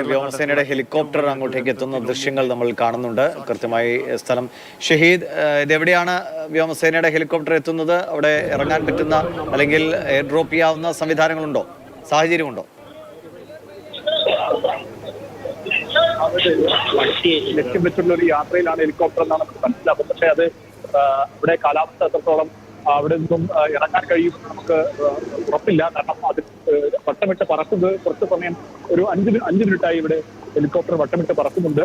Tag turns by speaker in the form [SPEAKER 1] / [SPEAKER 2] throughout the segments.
[SPEAKER 1] വ്യോമസേനയുടെ ഹെലികോപ്റ്റർ അങ്ങോട്ടേക്ക് എത്തുന്ന ദൃശ്യങ്ങൾ നമ്മൾ കാണുന്നുണ്ട്. കൃത്യമായി സ്ഥലം ഷഹീദ്, ഇതെവിടെയാണ് വ്യോമസേനയുടെ ഹെലികോപ്റ്റർ എത്തുന്നത്? അവിടെ ഇറങ്ങാൻ പറ്റുന്ന അല്ലെങ്കിൽ എയർ ഡ്രോപ്പ് ചെയ്യാവുന്ന സംവിധാനങ്ങളുണ്ടോ, സാഹചര്യമുണ്ടോ?
[SPEAKER 2] ലക്ഷ്യം വെച്ചുള്ള ഒരു യാത്രയിലാണ് ഹെലികോപ്റ്റർ എന്നാണ് നമുക്ക് മനസ്സിലാക്കുന്നത്. പക്ഷേ അത് ഇവിടെ കാലാവസ്ഥ എത്രത്തോളം അവിടെ നിന്നും ഇറങ്ങാൻ കഴിയുമെന്ന് നമുക്ക് ഉറപ്പില്ല. കാരണം അത് വട്ടമിട്ട് പറക്കുന്നത് കുറച്ച് സമയം ഒരു 5 മിനിറ്റായി ഇവിടെ ഹെലികോപ്റ്റർ വട്ടമിട്ട് പറക്കുന്നുണ്ട്.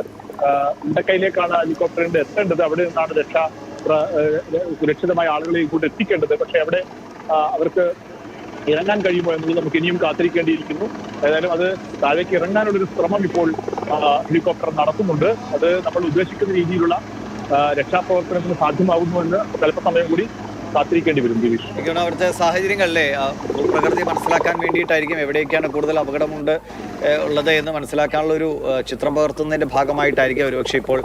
[SPEAKER 2] മുണ്ടക്കൈയിലേക്കാണ് ഹെലികോപ്റ്ററിന്റെ എത്തേണ്ടത്. അവിടെ നിന്നാണ് സുരക്ഷിതമായ ആളുകളെ ഇങ്ങോട്ട് എത്തിക്കേണ്ടത്. പക്ഷെ അവിടെ അവർക്ക് ഇറങ്ങാൻ കഴിയുമോ എന്നുള്ളത് നമുക്ക് ഇനിയും കാത്തിരിക്കേണ്ടിയിരിക്കുന്നു. ഏതായാലും അത് താഴേക്ക് ഇറങ്ങാനുള്ളൊരു ശ്രമം ഇപ്പോൾ ഹെലികോപ്റ്റർ നടത്തുന്നുണ്ട്. അത് നമ്മൾ ഉദ്ദേശിക്കുന്ന രീതിയിലുള്ള രക്ഷാപ്രവർത്തനത്തിന് സാധ്യമാകുന്നുവെന്ന് സ്വല്പസമയം കൂടി കാത്തിരിക്കേണ്ടി വരും.
[SPEAKER 1] അവിടുത്തെ സാഹചര്യങ്ങളിലെ പ്രകൃതി മനസ്സിലാക്കാൻ വേണ്ടിയിട്ടായിരിക്കും എവിടെയൊക്കെയാണ് കൂടുതൽ അപകടമുണ്ട് ഉള്ളത് എന്ന് മനസ്സിലാക്കാനുള്ള ഒരു ചിത്രം പകർത്തുന്നതിന്റെ ഭാഗമായിട്ടായിരിക്കും ഒരുപക്ഷെ ഇപ്പോൾ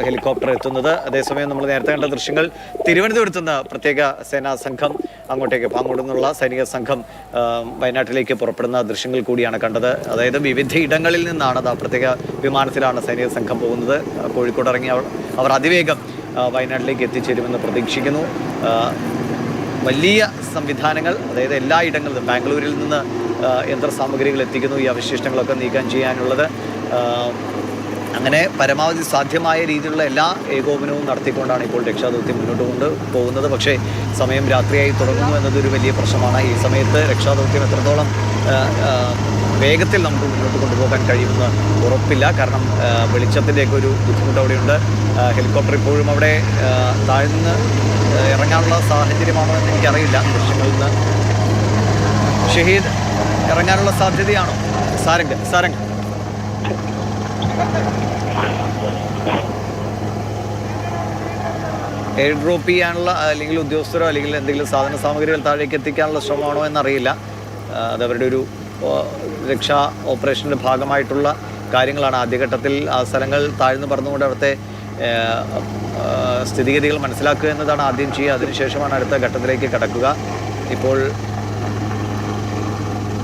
[SPEAKER 1] ഹെലികോപ്റ്റർ എത്തുന്നത്. അതേസമയം നമ്മൾ നേരത്തെ കണ്ട ദൃശ്യങ്ങൾ തിരുവനന്തപുരത്ത് നിന്ന് പ്രത്യേക സേനാ സംഘം അങ്ങോട്ടേക്ക് പാങ്ങോട് നിന്നുള്ള സൈനിക സംഘം വയനാട്ടിലേക്ക് പുറപ്പെടുന്ന ദൃശ്യങ്ങൾ കൂടിയാണ് കണ്ടത്. അതായത് വിവിധ ഇടങ്ങളിൽ നിന്നാണ് പ്രത്യേക വിമാനത്തിലാണ് സൈനിക സംഘം പോകുന്നത്. കോഴിക്കോട് ഇറങ്ങി അവർ അതിവേഗം വയനാട്ടിലേക്ക് എത്തിച്ചേരുമെന്ന് പ്രതീക്ഷിക്കുന്നു. വലിയ സംവിധാനങ്ങൾ, അതായത് എല്ലാ ഇടങ്ങളിലും ബാംഗ്ലൂരിൽ നിന്ന് യന്ത്രസാമഗ്രികൾ എത്തിക്കുന്നു, ഈ അവശിഷ്ടങ്ങളൊക്കെ നീക്കം ചെയ്യാനുള്ളത്. അങ്ങനെ പരമാവധി സാധ്യമായ രീതിയിലുള്ള എല്ലാ ഏകോപനവും നടത്തിക്കൊണ്ടാണ് ഇപ്പോൾ രക്ഷാദൗത്യം മുന്നോട്ട് പോകുന്നത്. പക്ഷേ സമയം രാത്രിയായി തുടങ്ങുന്നു എന്നതൊരു വലിയ പ്രശ്നമാണ്. ഈ സമയത്ത് രക്ഷാദൗത്യം എത്രത്തോളം വേഗത്തിൽ നമുക്ക് മുന്നോട്ട് കൊണ്ടുപോകാൻ കഴിയുമെന്ന് ഉറപ്പില്ല. കാരണം വെളിച്ചത്തിൻ്റെയൊക്കെ ഒരു ബുദ്ധിമുട്ട് അവിടെയുണ്ട്. ഹെലികോപ്റ്റർ ഇപ്പോഴും അവിടെ താഴ്ന്ന് ഇറങ്ങാനുള്ള സാഹചര്യമാണോ എന്ന് എനിക്കറിയില്ല. ദൃശ്യങ്ങളിൽ നിന്ന് ഷഹീദ് ഇറങ്ങാനുള്ള സാധ്യതയാണോ? സാരംഗ് എയർ ഡ്രോപ്പ് ചെയ്യാനുള്ള അല്ലെങ്കിൽ ഉദ്യോഗസ്ഥരോ അല്ലെങ്കിൽ എന്തെങ്കിലും സാധന സാമഗ്രികൾ താഴേക്ക് എത്തിക്കാനുള്ള ശ്രമമാണോ എന്നറിയില്ല. അതവരുടെ ഒരു രക്ഷാ ഓപ്പറേഷൻ്റെ ഭാഗമായിട്ടുള്ള കാര്യങ്ങളാണ്. ആദ്യഘട്ടത്തിൽ ആ സ്ഥലങ്ങൾ താഴ്ന്നു പറന്നുകൊണ്ട് അവിടുത്തെ സ്ഥിതിഗതികൾ മനസ്സിലാക്കുക എന്നതാണ് ആദ്യം ചെയ്യുക. അതിനുശേഷമാണ് അടുത്ത ഘട്ടത്തിലേക്ക് കടക്കുക. ഇപ്പോൾ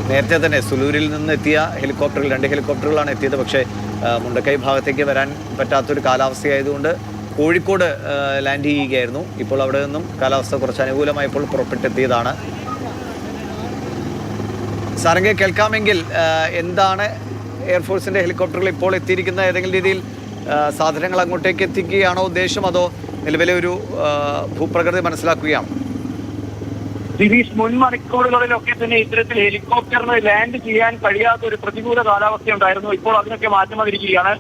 [SPEAKER 1] നേരത്തെ തന്നെ സുലൂരിൽ നിന്ന് എത്തിയ ഹെലികോപ്റ്ററുകൾ 2 ഹെലികോപ്റ്ററുകളാണ് എത്തിയത്. പക്ഷേ മുണ്ടക്കൈ ഭാഗത്തേക്ക് വരാൻ പറ്റാത്തൊരു കാലാവസ്ഥയായതുകൊണ്ട് കോഴിക്കോട് ലാൻഡ് ചെയ്യുകയായിരുന്നു. ഇപ്പോൾ അവിടെ നിന്നും കാലാവസ്ഥ കുറച്ച് അനുകൂലമായപ്പോൾ പുറപ്പെട്ടെത്തിയതാണ്. സാരംഗെ, കേൾക്കാമെങ്കിൽ എന്താണ് എയർഫോഴ്സിൻ്റെ ഹെലികോപ്റ്ററുകൾ ഇപ്പോൾ എത്തിയിരിക്കുന്ന ഏതെങ്കിലും രീതിയിൽ സാധനങ്ങൾ അങ്ങോട്ടേക്ക് എത്തിക്കുകയാണോ ഉദ്ദേശം, അതോ നിലവിലെ ഒരു ഭൂപ്രകൃതി മനസ്സിലാക്കുകയാണോ?
[SPEAKER 3] ദിനീഷ്, മുൻ മണിക്കൂറുകളിലൊക്കെ തന്നെ ഇത്തരത്തിൽ ഹെലികോപ്റ്ററിന് ലാൻഡ് ചെയ്യാൻ കഴിയാത്ത ഒരു പ്രതികൂല കാലാവസ്ഥ ഉണ്ടായിരുന്നു. ഇപ്പോൾ അതിനൊക്കെ മാറ്റം വന്നിരിക്കുകയാണ്.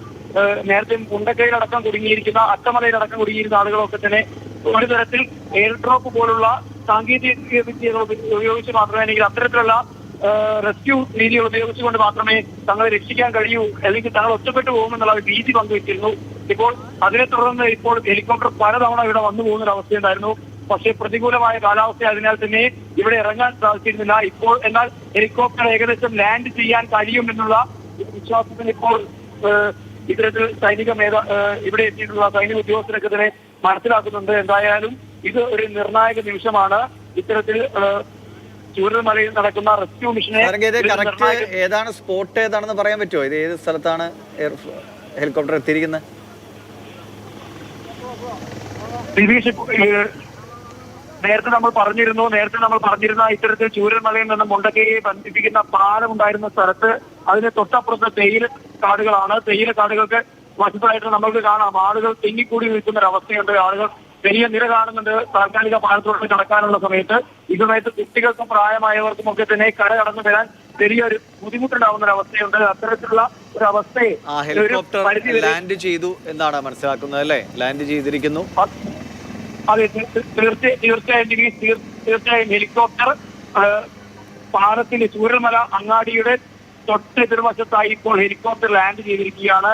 [SPEAKER 3] നേരത്തെ മുണ്ടക്കൈയിലടക്കം കുടുങ്ങിയിരിക്കുന്ന, അട്ടമലയിലടക്കം കുടുങ്ങിയിരുന്ന ആളുകളൊക്കെ തന്നെ ഒരു തരത്തിൽ എയർ ഡ്രോപ്പ് പോലുള്ള സാങ്കേതിക വിദ്യകൾ ഉപയോഗിച്ച് മാത്രമേ, അല്ലെങ്കിൽ അത്തരത്തിലുള്ള റെസ്ക്യൂ രീതികൾ ഉപയോഗിച്ചുകൊണ്ട് മാത്രമേ തങ്ങളെ രക്ഷിക്കാൻ കഴിയൂ, അല്ലെങ്കിൽ തങ്ങൾ ഒറ്റപ്പെട്ടു പോകുമെന്നുള്ള ഭീതി പങ്കുവച്ചിരുന്നു. ഇപ്പോൾ അതിനെ തുടർന്ന് ഇപ്പോൾ ഹെലികോപ്റ്റർ പലതവണ ഇവിടെ വന്നു പോകുന്ന ഒരു അവസ്ഥയുണ്ടായിരുന്നു. പക്ഷേ പ്രതികൂലമായ കാലാവസ്ഥ അതിനാൽ തന്നെ ഇവിടെ ഇറങ്ങാൻ സാധിച്ചിരുന്നില്ല. ഇപ്പോൾ എന്നാൽ ഹെലികോപ്റ്റർ ഏകദേശം ലാൻഡ് ചെയ്യാൻ കഴിയുമെന്നുള്ള വിശ്വാസത്തിന് ഇപ്പോൾ ഇത്തരത്തിൽ ഇവിടെ എത്തിയിട്ടുള്ള സൈനിക ഉദ്യോഗസ്ഥരൊക്കെ തന്നെ മനസ്സിലാക്കുന്നുണ്ട്. എന്തായാലും ഇത് ഒരു നിർണായക നിമിഷമാണ്. ഇത്തരത്തിൽ ചൂരൽമലയിൽ നടക്കുന്ന റെസ്ക്യൂ മിഷനെ
[SPEAKER 1] ഏതാണ് സ്പോട്ട് ഏതാണെന്ന് പറയാൻ പറ്റുമോ? ഇത് ഏത് സ്ഥലത്താണ് ഹെലികോപ്റ്റർ എത്തിയിരിക്കുന്നത്?
[SPEAKER 3] നേരത്തെ നമ്മൾ പറഞ്ഞിരുന്ന ഇത്തരത്തിൽ ചൂരൽമലയിൽ നിന്ന് മുണ്ടക്കൈയെ ബന്ധിപ്പിക്കുന്ന പാലം ഉണ്ടായിരുന്ന സ്ഥലത്ത് അതിന് തൊട്ടപ്പുറത്ത് തേയില കാടുകളാണ്. തേയില കാടുകൾക്ക് വശത്തായിട്ട് നമുക്ക് കാണാം ആളുകൾ തിങ്ങിക്കൂടി നിൽക്കുന്ന ഒരു അവസ്ഥയുണ്ട്. ആളുകൾ വലിയ നിര കാണുന്നുണ്ട് താൽക്കാലിക പാലത്തോട് കടക്കാനുള്ള സമയത്ത്. ഈ സമയത്ത് കുട്ടികൾക്കും പ്രായമായവർക്കും ഒക്കെ തന്നെ കര കടന്നു വരാൻ വലിയൊരു ബുദ്ധിമുട്ടുണ്ടാവുന്ന ഒരു അവസ്ഥയുണ്ട്. അത്തരത്തിലുള്ള ഒരു അവസ്ഥയെ
[SPEAKER 1] ലാൻഡ് ചെയ്തു എന്നാണ് മനസ്സിലാക്കുന്നത് അല്ലേ? ലാൻഡ് ചെയ്തിരിക്കുന്നു.
[SPEAKER 3] അതെ, തീർച്ചയായും ഹെലികോപ്റ്റർ പാലത്തിന്റെ ചൂരൽമല അങ്ങാടിയുടെ തൊട്ടെതിർവശത്തായി ഇപ്പോൾ ഹെലികോപ്റ്റർ ലാൻഡ് ചെയ്തിരിക്കുകയാണ്.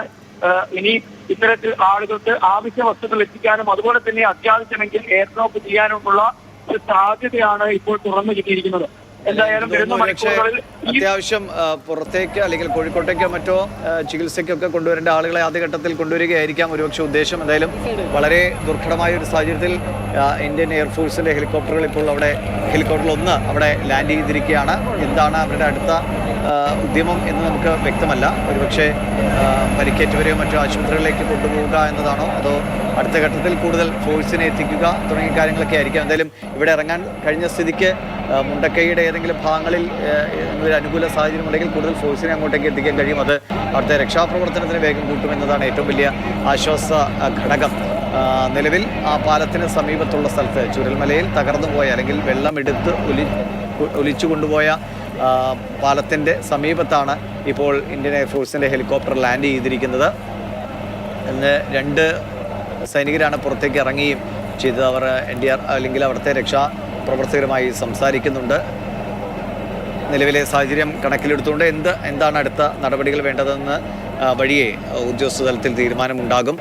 [SPEAKER 3] ഇനി ഇത്തരത്തിൽ ആളുകൾക്ക് ആവശ്യ വസ്തുക്കൾ എത്തിക്കാനും അതുപോലെ തന്നെ അത്യാവശ്യമെങ്കിൽ എയർ ഡ്രോപ്പ് ചെയ്യാനുമുള്ള ഒരു സാധ്യതയാണ് ഇപ്പോൾ തുറന്നു കിട്ടിയിരിക്കുന്നത്. എന്തായാലും വരുന്ന മണിക്കൂറുകളിൽ
[SPEAKER 1] അത്യാവശ്യം പുറത്തേക്ക് അല്ലെങ്കിൽ കോഴിക്കോട്ടേക്കോ മറ്റോ ചികിത്സയ്ക്കൊക്കെ കൊണ്ടുവരേണ്ട ആളുകളെ ആദ്യഘട്ടത്തിൽ കൊണ്ടുവരികയായിരിക്കാം ഒരുപക്ഷെ ഉദ്ദേശം. എന്തായാലും വളരെ ദുർഘടമായ ഒരു സാഹചര്യത്തിൽ ഇന്ത്യൻ എയർഫോഴ്സിന്റെ ഹെലികോപ്റ്ററുകൾ ഇപ്പോൾ അവിടെ ഹെലികോപ്റ്ററിൽ ഒന്ന് അവിടെ ലാൻഡ് ചെയ്തിരിക്കുകയാണ്. എന്താണ് അവരുടെ അടുത്ത ഉദ്യമം എന്ന് നമുക്ക് വ്യക്തമല്ല. ഒരുപക്ഷെ പരിക്കേറ്റവരെയോ മറ്റോ ആശുപത്രികളിലേക്ക് കൊണ്ടുപോവുക എന്നതാണോ, അതോ അടുത്ത ഘട്ടത്തിൽ കൂടുതൽ ഫോഴ്സിനെ എത്തിക്കുക തുടങ്ങിയ കാര്യങ്ങളൊക്കെ ആയിരിക്കാം. എന്തായാലും ഇവിടെ ഇറങ്ങാൻ കഴിഞ്ഞ സ്ഥിതിക്ക് മുണ്ടക്കൈയുടെ ഏതെങ്കിലും ഭാഗങ്ങളിൽ ഒരു അനുകൂല സാഹചര്യം ഉണ്ടെങ്കിൽ കൂടുതൽ ഫോഴ്സിനെ അങ്ങോട്ടേക്ക് എത്തിക്കാൻ കഴിയും. അത് അവിടുത്തെ രക്ഷാപ്രവർത്തനത്തിന് വേഗം കൂട്ടുമെന്നതാണ് ഏറ്റവും വലിയ ആശ്വാസ ഘടകം. നിലവിൽ ആ പാലത്തിന് സമീപത്തുള്ള സ്ഥലത്ത് ചുരൽമലയിൽ തകർന്നു പോയ അല്ലെങ്കിൽ വെള്ളമെടുത്ത് ഒലിച്ചു കൊണ്ടുപോയ പാലത്തിൻ്റെ സമീപത്താണ് ഇപ്പോൾ ഇന്ത്യൻ എയർഫോഴ്സിൻ്റെ ഹെലികോപ്റ്റർ ലാൻഡ് ചെയ്തിരിക്കുന്നത്. ഇന്ന് 2 സൈനികരാണ് പുറത്തേക്ക് ഇറങ്ങുകയും ചെയ്തത്. അവർ NDR അല്ലെങ്കിൽ അവിടുത്തെ രക്ഷാപ്രവർത്തകരുമായി സംസാരിക്കുന്നുണ്ട്. നിലവിലെ സാഹചര്യം കണക്കിലെടുത്തുകൊണ്ട് എന്താണ് അടുത്ത നടപടികൾ വേണ്ടതെന്ന് വഴിയെ ഉദ്യോഗസ്ഥ തലത്തിൽ തീരുമാനമുണ്ടാകും.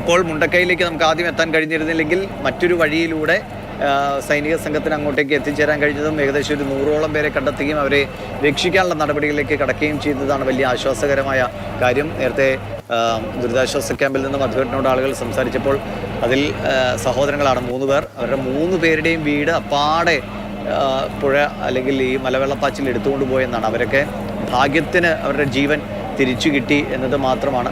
[SPEAKER 1] ഇപ്പോൾ മുണ്ടക്കൈയിലേക്ക് നമുക്ക് ആദ്യം എത്താൻ കഴിഞ്ഞിരുന്നില്ലെങ്കിൽ മറ്റൊരു വഴിയിലൂടെ സൈനിക സംഘത്തിന് അങ്ങോട്ടേക്ക് എത്തിച്ചേരാൻ കഴിഞ്ഞതും ഏകദേശം ഒരു 100ഓളം പേരെ കണ്ടെത്തുകയും അവരെ രക്ഷിക്കാനുള്ള നടപടികളിലേക്ക് കടക്കുകയും ചെയ്തതാണ് വലിയ ആശ്വാസകരമായ കാര്യം. നേരത്തെ ദുരിതാശ്വാസ ക്യാമ്പിൽ നിന്നും അധികൃതരോട് ആളുകൾ സംസാരിച്ചപ്പോൾ അതിൽ സഹോദരങ്ങളാണ് 3 പേർ. അവരുടെ 3 പേരുടെയും വീട് അപ്പാടെ പുഴ അല്ലെങ്കിൽ ഈ മലവെള്ളപ്പാച്ചിൽ എടുത്തുകൊണ്ട് പോയെന്നാണ്. അവരൊക്കെ ഭാഗ്യത്തിന് അവരുടെ ജീവൻ തിരിച്ചു കിട്ടി എന്നത് മാത്രമാണ്.